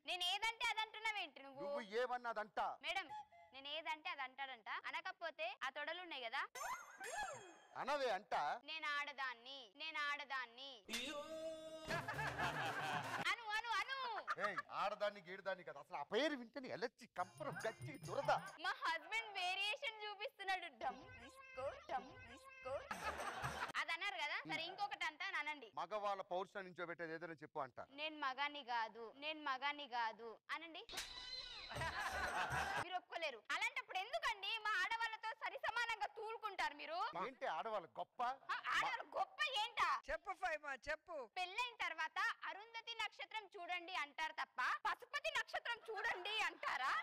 నేను ఏదంటే అది అంటున్నావేంటి నువ్వు ఏమన్నదంట మేడం నేను ఏదంటే అది అంటాడంట అనకపోతే ఆ తొడలు ఉన్నాయి కదా అనవే అంట నేను ఆడదాన్ని అను అను అను ఆడదాన్ని గీడదాన్ని కదా అసలు ఆ పేరు వింటేనే ఎలర్జీ కంపరం గచ్చి దురద మా హస్బెండ్ వేరియేషన్ చూపిస్తున్నాడు డమ్ డిస్కో అది అన్నారు కదా సరే ఇంకొకటి అంట అనండి మగవాళ్ళ పౌరుషం నుంచోబెట్టేది ఏదైనా చెప్పు అంట నేను మగాని కాదు అనండి మీరు ఒప్పుకోలేరు అలాంటప్పుడు ఎందుకండి మా ఆడవాళ్ళతో సరి సమానంగా తూలుకుంటారు మీరు ఏంటి ఆడవాళ్ళు గొప్ప ఆడవాళ్ళు గొప్ప ఏంటా చెప్పు ఫైమా చెప్పు పెళ్ళైన తర్వాత అరుంధతి నక్షత్రం చూడండి అంటారు తప్ప పశుపతి నక్షత్రం చూడండి అంటారా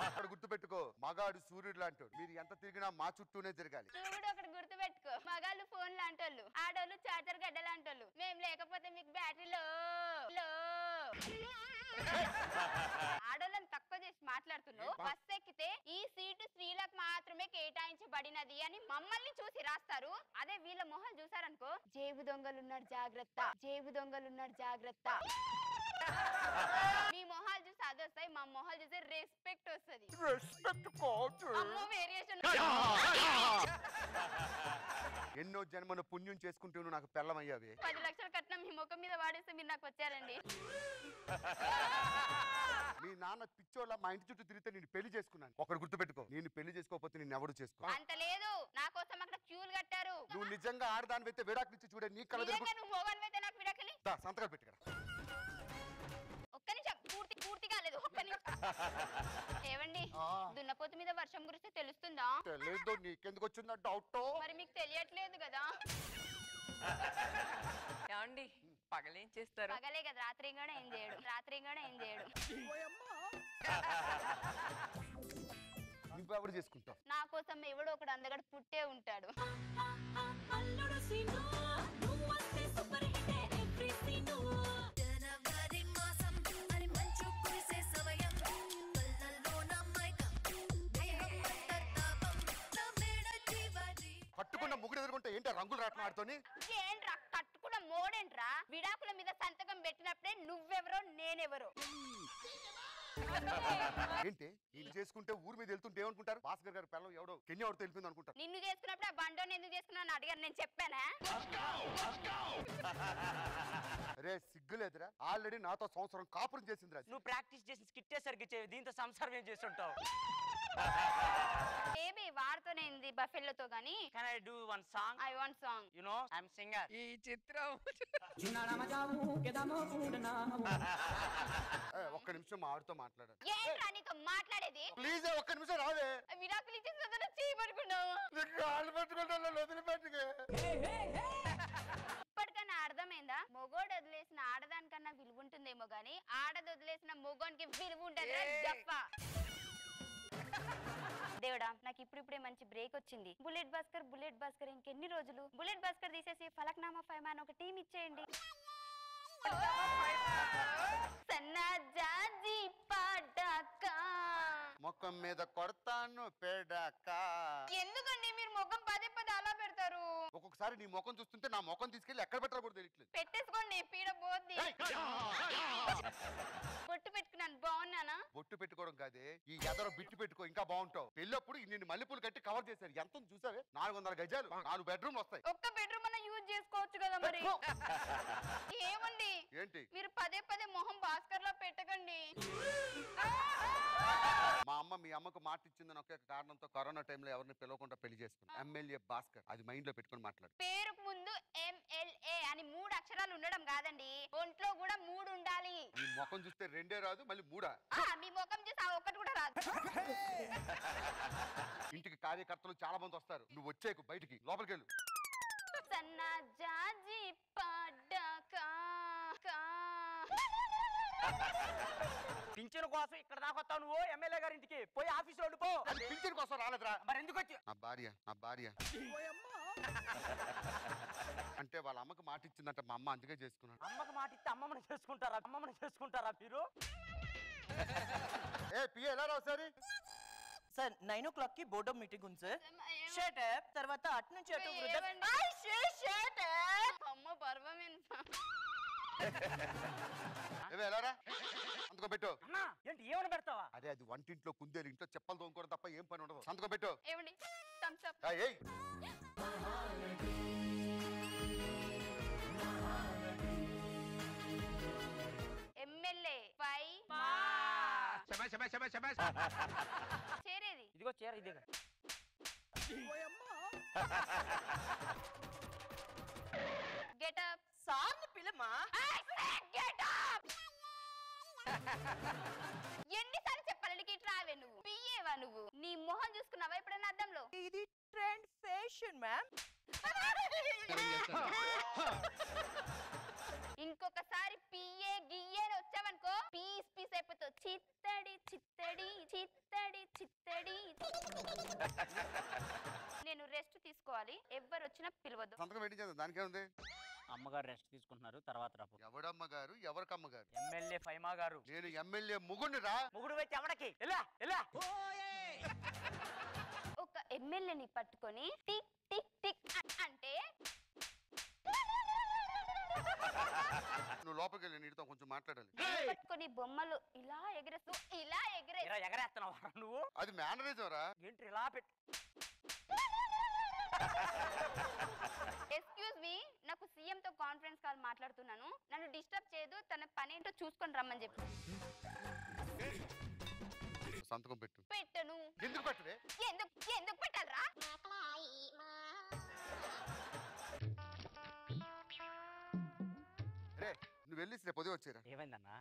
అక్కడ గుర్తుపెట్టుకో మగాడు సూర్యుడు లాంటోడు మీరు ఎంత తిరిగినా మా చుట్టూనే తిరగాలి చూడు ఒకటి గుర్తుపెట్టుకో మగాళ్ళు ఫోన్ లాంటోళ్ళు ఆడోళ్ళు చార్జర్ గడ్డ లాంటోళ్ళు మేము లేకపోతే మీకు బ్యాటరీలో ఆడోళ్ళని తక్కువ చేసి మాట్లాడుతున్నావు బస్ ఎక్కితే ఈ సీటు స్త్రీలకు మాత్రమే కేటాయించబడినది అని మమ్మల్ని చూసి రాస్తారు అదే వీళ్ళ మొహాలు చూసారనుకో జేబు దొంగలున్నాడు జాగ్రత్త మీ మొహాలు చూసి అది వస్తాయి మా మొహాలు చూసి రెస్పెక్ట్ వస్తుంది వేరియేషన్ ఎన్నో జన్మను పుణ్యం చేసుకుంటూ నాకు పెళ్ళమయ్యావి 10 లక్షల కట్నం మీ ముఖం మీద వాడేస్తే మీరు నాకు వచ్చారండి మీ నాన్న పిచ్చోళ్ళ మా ఇంటి చుట్టూ తిరిగితే నేను పెళ్లి చేసుకున్నాను ఒకటి గుర్తుపెట్టుకో నేను పెళ్లి చేసుకోకపోతే నేను ఎవరు చేసుకో అంత లేదు నా కోసం అక్కడ క్యూలు కట్టారు నువ్వు నిజంగా ఆడదాని అయితే విడాకులు ఇచ్చి చూడే నీ కళ్ళ నువ్వు మోగాన్ అయితే నాకు విడాకలి సంతకాలు పెట్టుకరా ఒక్క నిమిషం పూర్తి కాలేదు ఒక్క నిమిషం ఏవండి దున్నపోతు మీద వర్షం గురించి తెలుస్తుందా తెలియదు నీకెందుకు వచ్చిందా డౌట్ మరి మీకు తెలియట్లేదు కదా ఏమండి పగలేం చేస్తారు పగలే కదా రాత్రి కూడా ఏం చేయడు నువ్వెవరు చేసుకుంటావు నా కోసం ఎవడో ఒకడు అందగడు పుట్టే ఉంటాడు కట్టుకున్న ముగ్గురు ఎదుర్కొంటే ఏంటో రంగులు రాట్నం ఆడుతోని ఏంట్రా కట్టుకున్న మోడేంట్రా విడాకుల మీద సంతకం పెట్టినప్పుడే నువ్వెవరో నేనెవరో ఏంటి వీళ్ళు చేసుకుంటే ఊరి మీద వెళ్తుంటే ఏమనుకుంటారు భాస్కర్ గారు పిల్లలు ఎవడో కెన్య ఎవరితో వెళ్ళిపోయింది అనుకుంటారు నిన్ను చేసుకున్నప్పుడు ఆ బండోని ఎందుకు చేసుకున్నాను అడిగారు నేను చెప్పానా రే సిగ్గులేదురా ఆల్రెడీ నాతో సంవత్సరం కాపురం చేసిందిరా నువ్వు ప్రాక్టీస్ చేసి స్కిట్టే సరిగ్గా చేయవు దీంతో సంసారం ఏం చేస్తుంటావు బేబీ వాడుతూనే బఫెల్లోతో గానీ can I do one song I want song you know I am singer ఈ చిత్రం ఒక్క నిమిషం మా ఆవిడతో మాట్లాడాలి ఏంట్రా నీతో మాట్లాడేది ప్లీజ్ ఒక్క నిమిషం రావే విడాకులు ఇచ్చిన తర్వాత చేయమనుకున్నావు ఇప్పటికన్నా అర్థమైందా మొగోడు వదిలేసిన ఆడదానికన్నా విలువ ఉంటుందేమో గానీ ఆడది వదిలేసిన మొగోనికి విలువ ఉంటుంది జప్ప దేవుడా నాకు ఇప్పుడిప్పుడే మంచి బ్రేక్ వచ్చింది బుల్లెట్ భాస్కర్ ఇంకెన్ని రోజులు బుల్లెట్ భాస్కర్ తీసేసి ఫలక్నామా 5 మ్యాన్ ఒక టీం ఇచ్చేయండి సన్నజాజి పడక ముఖం మీద కొడతాను పెడక ఎందుకండి మీరు ముఖం పదే అలా పెడతారు ఒక్కొక్కసారి నీ ముఖం చూస్తుంటే నా ముఖం తీసుకెళ్లి ఎక్కడ పెట్టారో కూడా తెలియట్లేదు పెట్టేసుకోండి పీడ పోద్ది బొట్టు పెట్టుకున్నాను బాగున్నానా బొట్టు పెట్టుకోవడం కాదే ఈ ఎదరో బిట్టు పెట్టుకో ఇంకా బాగుంటావు పెళ్ళప్పుడు నిన్ను మల్లెపూలు కట్టి కవర్ చేశారు ఎంత చూసావే 400 గజాలు 4 బెడ్రూమ్ వస్తాయి ఒక్క బెడ్రూమ్ అన్న యూజ్ చేసుకోవచ్చు కదా మరి ఏమండి ఏంటి మీరు పదే మొహం భాస్కర్ లా పెట్టకండి మా అమ్మ మీ అమ్మకు మాట ఇచ్చిందని ఒకే కారణంతో కరోనా టైంలో ఎవరిని పిలవకుండా పెళ్లి చేసుకున్నాను ఎమ్మెల్యే భాస్కర్ అది మైండ్ లో పెట్టుకుని మాట్లాడు పేరుకు ముందు MLA అని 3 అక్షరాలు ఉండడం కాదండి ఒంట్లో కూడా 3 ఉండాలి ఈ ముఖం చూస్తే 2 రాదు మళ్ళీ 3 మీ ముఖం చూసి ఆ ఒక్కటి కూడా రాదు ఇంటికి కార్యకర్తలు చాలా మంది వస్తారు నువ్వు వచ్చేకు బయటికి లోపలికి వెళ్ళు సన్నజాజి పడక పింఛను కోసం ఇక్కడ దాకా వస్తావు నువ్వు ఎమ్మెల్యే గారి ఇంటికి పోయి ఆఫీస్ లో పో పింఛన్ కోసం రాలేదురా మరి ఎందుకు వచ్చి నా భార్య అంటే వాళ్ళ అమ్మకు మాట ఇచ్చిందంట మా అమ్మ అందుకే చేసుకున్నాను అమ్మకి మాట ఇస్తే అమ్మమ్మని చేసుకుంటారా మీరు ఏ పిఏ ఎలా రావు సార్ సార్ 9 o'clock కి బోర్డ్ ఆఫ్ మీటింగ్ ఉంది సార్ షట్ అప్ తర్వాత అటు నుంచి అటు అమ్మ పర్వం వెళ్ళారా సంతకం పెట్టు. అన్నా ఏంటి ఏమని పెడతావా? అదే అది వంటింట్లో కుందేలు ఇంట్లో చెప్పలు తోముకోవడం తప్ప ఏం పని ఉండదు. సంతకం పెట్టు. ఏమండి థమ్స్ అప్. ఏయ్ ఎమ్మెల్యే పై చేరేది. ఇదిగో చీర ఇదిగో. Get up. సార్ని పిలమా. Get up. ఎన్నిసార్లు చెప్పాలి నీకు ఇట్లా రావే నువ్వు? పియ్యేవా నువ్వు? నీ మొహం చూసుకున్నావా ఎప్పుడైనా అద్దంలో? ఇది ట్రెండ్ ఫ్యాషన్ మ్యామ్. ఇంకొకసారి పియ్యే గియ్యే వచ్చావనుకో పీస్ పీస్ అయిపోతావు. చిత్తడి చిత్తడి చిత్తడి చిత్తడి. నేను రెస్ట్ తీసుకోవాలి. ఎవ్వరు వచ్చినా పిలవద్దు. సంతకం పెట్టించేది దానికేముంది? అమ్మగారు రెస్ట్ తీసుకుంటున్నారు, తర్వాత రాపు. ఎవడమ్మగారు ఎవరికమ్మగారు? ఎమ్మెల్యే ఫైమా గారు. నేను ఎమ్మెల్యే ముగుండి రా. ముగుడు వచ్చి ఎవడకి ఎలా ఎలా? ఒక ఎమ్మెల్యేని పట్టుకొని టిక్ టిక్ టిక్ అంటే నువ్వు లోపలికి వెళ్ళి నీటితో కొంచెం మాట్లాడాలి. పట్టుకొని బొమ్మలు ఇలా ఎగరేస్తూ ఇలా ఇలా ఎగరేస్తున్నావా నువ్వు? అది మేనరేజం రా. ఏంటి ఇలా పెట్టు? ఎక్స్క్యూజ్ మీ, నాకు సీఎం తో కాన్ఫరెన్స్ కాల్ మాట్లాడుతున్నాను. నన్ను డిస్టర్బ్ చేయదు. తన పని ఏంటో చూసుకొని రమ్మని చెప్పు. సంతకం పెట్టు. పెట్టను. ఎందుకు పెట్టవే? ఎందుకు ఎందుకు పెట్టాలరా? రే నువ్వు వెళ్ళి రేపు ఉదయం వచ్చేరా. ఏమైందన్నా?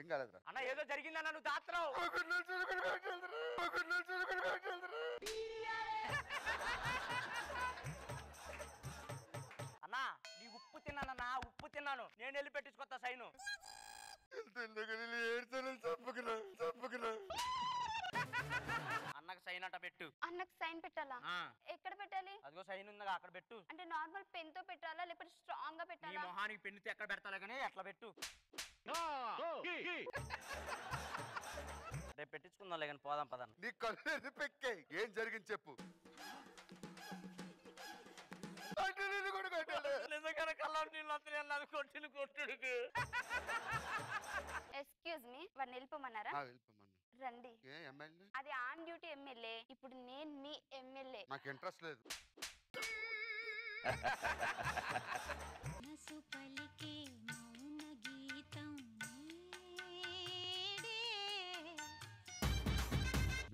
ఏం కాలేదురా. అన్న ఏదో జరిగిందన్న, నువ్వు దాత్రావు. అన్నా నీ ఉప్పు తిన్నానన్నా, ఉప్పు తిన్నాను. నేను వెళ్ళి పెట్టించుకొస్తా సైను. అన్నకు సైన్ అంట పెట్టు. అన్నకు సైన్ పెట్టాలా? ఆ, ఎక్కడ పెట్టాలి? అదిగో సైన్ ఉందిగా అక్కడ పెట్టు. అంటే నార్మల్ పెన్ తో పెట్టాలా లేకపోతే స్ట్రాంగ్ గా నీ పెట్టాలా? మొహానికి పెన్నుతో ఎక్కడ పెడతాలే కానీ అట్లా పెట్టు. రేపు పెట్టించుకుందాంలే కానీ పోదాం పదన్న. నీ కళ్ళు పెక్కాయి. ఏం జరిగింది చెప్పు. అంటే నేను కూడా కొట్టాలి. నిజంగానే కళ్ళ నీళ్ళు వస్తున్నాయి అన్నది కొట్టిన కొట్టుడికి. ఎక్స్క్యూజ్ మీ, వాడిని వెళ్ళిపోమన్నారా? వెళ్ళిపోమన్నా. రండి. ఏ ఎమ్మెల్యే? అది ఆన్ డ్యూటీ ఎమ్మెల్యే. ఇప్పుడు నేను మీ ఎమ్మెల్యే. నాకు ఇంట్రెస్ట్ లేదు. మనసు పలికే మౌన గీతం నీడే.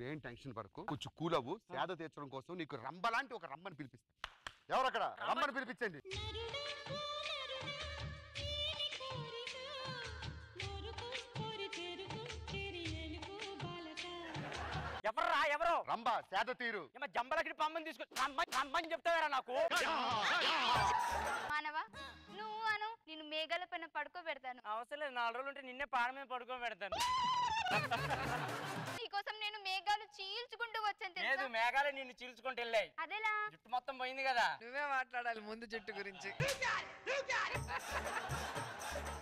ఏం టెన్షన్ పడకు, కొంచెం కూల్ అవ్వు. సేద తీర్చడం కోసం నీకు రంబలాంటి ఒక రమ్మని పిలిపిస్తా. ఎవరక్కడ? రమ్మని పిలిపించండి. ఎవర్రా ఎవరు? రంబ సేద తీరు. ఏమో జంబలకి పమ్మని తీసుకుని రమ్మని చెప్తావారా నాకు? మానవా నువ్వు అను, నేను మేఘాల పైన పడుకోబెడతాను. అవసరం లేదు, 4 రోజులు ఉంటే నిన్నే పాడ మీద పడుకోని పెడతాను. నీకోసం నేను మేఘాలు చీల్చుకుంటూ వచ్చాను లేదు, తెలుసా? మేఘాలే నిన్ను చీల్చుకుంటూ వెళ్ళాయి. అదేలా? జుట్టు మొత్తం పోయింది కదా. నువ్వే మాట్లాడాలి ముందు జట్టు గురించి.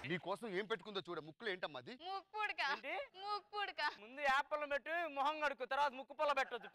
నీ కోసం ఏం పెట్టుకుందో చూడ. ముక్కులు ఏంటమ్మా అది? ముక్కుడుక. ఏంటి? ముక్కుడుక. ముందు యాపిల్ పెట్టి మొహం కడుక్కు, తర్వాత ముక్కు పొల పెట్టొద్దు.